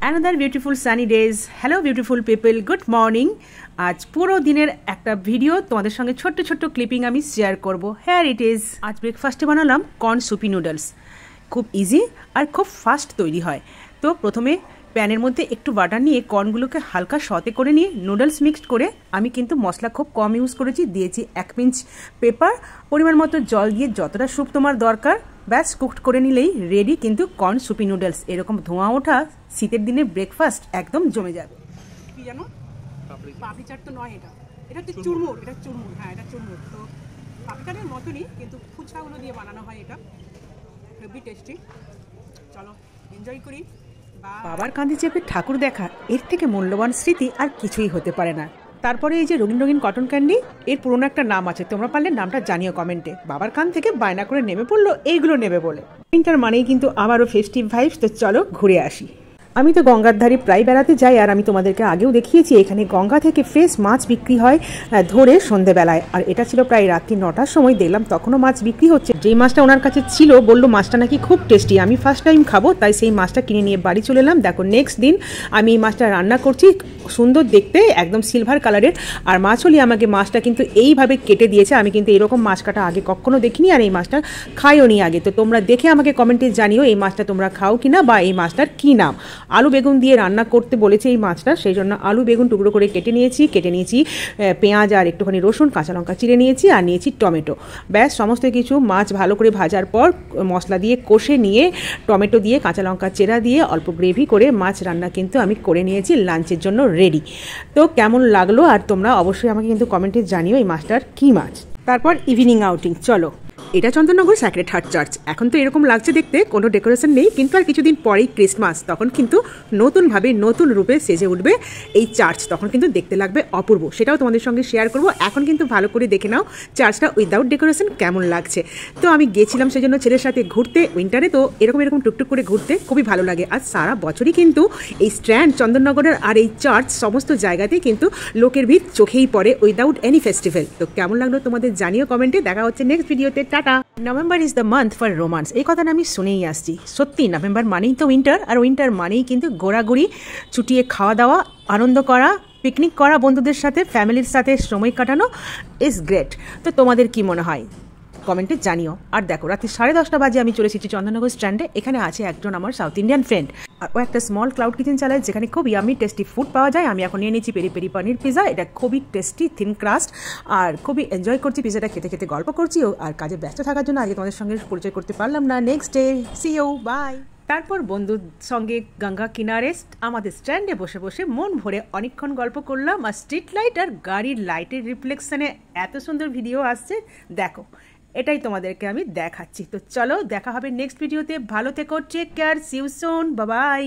Another beautiful Sunny days. Hello beautiful people, good morning. আজ পুরো দিনের একটা ভিডিও তোমাদের সঙ্গে ছোট্ট ছোট্ট ক্লিপিং আমি শেয়ার করব। Here it is. আজ ব্রেকফাস্টে বানালাম কর্ন সুপি নুডলস। খুব ইজি আর খুব ফাস্ট তৈরি হয়। তো প্রথমে প্যানের মধ্যে একটু বাটার নিয়ে কর্নগুলোকে হালকা সতে করে নিয়ে নুডলস মিক্সড করে আমি কিন্তু মশলা খুব কম ইউজ করেছি। দিয়েছি 1 পিঞ্চ পেপার, পরিমাণ মতো জল দিয়ে যতটা স্যুপ তোমার দরকার ব্যাস কুকড করে নিলেই রেডি কিন্তু কর্ন সুপি নুডলস। এরকম ধোঁয়া ওঠা শীতের দিনে ব্রেকফাস্ট একদম জমে যাবে। কি জানো, পাপড়ি চাট তো নয়, এটা হচ্ছে চুরমুর। এটা চুরমুর, হ্যাঁ এটা চুরমুর। তো পাপড়ি চাটের মতনই কিন্তু ফুচকাগুলো দিয়ে বানানো হয়। এটা হেভি টেস্টি। চলো এনজয় করি। বাবার কাঁধে চেপে ঠাকুর দেখা, এর থেকে মূল্যবান স্মৃতি আর কিছুই হতে পারে না। তারপরে এই যে রঙিন রঙিন কটন ক্যান্ডি, এর পুরোনো একটা নাম আছে, তোমরা পারলে নামটা জানিও কমেন্টে। বাবার কান থেকে বায়না করে নেমে পড়লো এইগুলো নেবে বলে। উইন্টার মানেই কিন্তু আবারও ফেস্টিভ ভাইবস। তো চলো ঘুরে আসি। আমি তো গঙ্গার ধারে প্রায় বেড়াতে যাই, আর আমি তোমাদেরকে আগেও দেখিয়েছি এখানে গঙ্গা থেকে ফ্রেশ মাছ বিক্রি হয় ধরে সন্ধেবেলায়। আর এটা ছিল প্রায় রাত্রি 9টার সময়, দেখলাম তখনও মাছ বিক্রি হচ্ছে। যেই মাছটা ওনার কাছে ছিল বললো মাছটা নাকি খুব টেস্টি। আমি ফার্স্ট টাইম খাবো, তাই সেই মাছটা কিনে নিয়ে বাড়ি চলে এলাম। দেখো নেক্সট দিন আমি এই মাছটা রান্না করছি, সুন্দর দেখতে একদম সিলভার কালারের। আর মাছ হলে আমাকে মাছটা কিন্তু এইভাবে কেটে দিয়েছে। আমি কিন্তু এরকম মাছ কাটা আগে কখনো দেখিনি, আর এই মাছটা খাইও নি আগে। তো তোমরা দেখে আমাকে কমেন্টে জানিও এই মাছটা তোমরা খাও কিনা, বা এই মাছটার কী নাম। আলু বেগুন দিয়ে রান্না করতে বলেছে এই মাছটা, সেই জন্য আলু বেগুন টুকরো করে কেটে নিয়েছি পেঁয়াজ আর একটুখানি রসুন কাঁচা লঙ্কা চিড়ে নিয়েছি, আর নিয়েছি টমেটো। ব্যাস সমস্ত কিছু মাছ ভালো করে ভাজার পর মশলা দিয়ে কষে নিয়ে টমেটো দিয়ে কাঁচা লঙ্কা চেরা দিয়ে অল্প গ্রেভি করে মাছ রান্না কিন্তু আমি করে নিয়েছি, লাঞ্চের জন্য রেডি। তো কেমন লাগলো আর তোমরা অবশ্যই আমাকে কিন্তু কমেন্টে জানিও এই মাছটার কী মাছ। তারপর ইভিনিং আউটিং। চলো, এটা চন্দননগর স্যাক্রেড হার্ট চার্চ। এখন তো এরকম লাগছে দেখতে, কোনো ডেকোরেশন নেই, কিন্তু আর কিছুদিন পরেই ক্রিসমাস, তখন কিন্তু নতুনভাবে নতুন রূপে সেজে উঠবে এই চার্চ। তখন কিন্তু দেখতে লাগবে অপূর্ব, সেটাও তোমাদের সঙ্গে শেয়ার করব। এখন কিন্তু ভালো করে দেখে নাও চার্চটা উইদাউট ডেকোরেশন কেমন লাগছে। তো আমি গেছিলাম সেজন্য ছেলের সাথে ঘুরতে উইন্টারে। তো এরকম টুকটুক করে ঘুরতে খুবই ভালো লাগে। আর সারা বছরই কিন্তু এই স্ট্র্যান্ড, চন্দননগরের আর এই চার্চ সমস্ত জায়গাতেই কিন্তু লোকের ভিড় চোখেই পড়ে উইদাউট এনি ফেস্টিভ্যাল। তো কেমন লাগলো তোমাদের জানিও কমেন্টে। দেখা হচ্ছে নেক্সট ভিডিওতে। Tata. November is the month for romance, এই কথাটা আমি শুনেই আসছি। সত্যি নভেম্বর মানেই তো উইন্টার, আর উইন্টার মানেই কিন্তু ঘোরাঘুরি, চুটিয়ে খাওয়া দাওয়া, আনন্দ করা, পিকনিক করা, বন্ধুদের সাথে ফ্যামিলির সাথে সময় কাটানো ইজ গ্রেট। তো তোমাদের কি মনে হয় কমেন্টে জানিও। আর দেখো রাত্রি 10:30 বাজে আমি চলে এসেছি চন্দননগর স্ট্যান্ডে। এখানে আছে একজন আমার সাউথ ইন্ডিয়ান ফ্রেন্ড, আর ও একটা স্মল ক্লাউড কিচেন চালায় যেখানে খুব ইয়ামি টেস্টি ফুড পাওয়া যায়। আমি এখন নিয়ে নিয়েছি পেরি পেরি পনির পিজা। এটা খুবই টেস্টি, থিন ক্রাস্ট, আর খুবই এনজয় করছি পিজাটা খেতে খেতে, গল্প করছি। আর কাজে ব্যস্ত থাকার জন্য আগে তোমাদের সঙ্গে পরিচয় করতে পারলাম না। Next day, see you, bye. তারপর বন্ধুর সঙ্গে গঙ্গা কিনারে আমাদের স্ট্যান্ডে বসে বসে মন ভরে অনেকক্ষণ গল্প করলাম। আর স্ট্রিট লাইট আর গাড়ির লাইটের রিফ্লেকশনে এত সুন্দর ভিডিও আসছে, দেখো এটাই তোমাদেরকে আমি দেখাচ্ছি। তো চলো দেখা হবে নেক্সট ভিডিওতে। ভালো থেকো, take care, see you soon, bye by.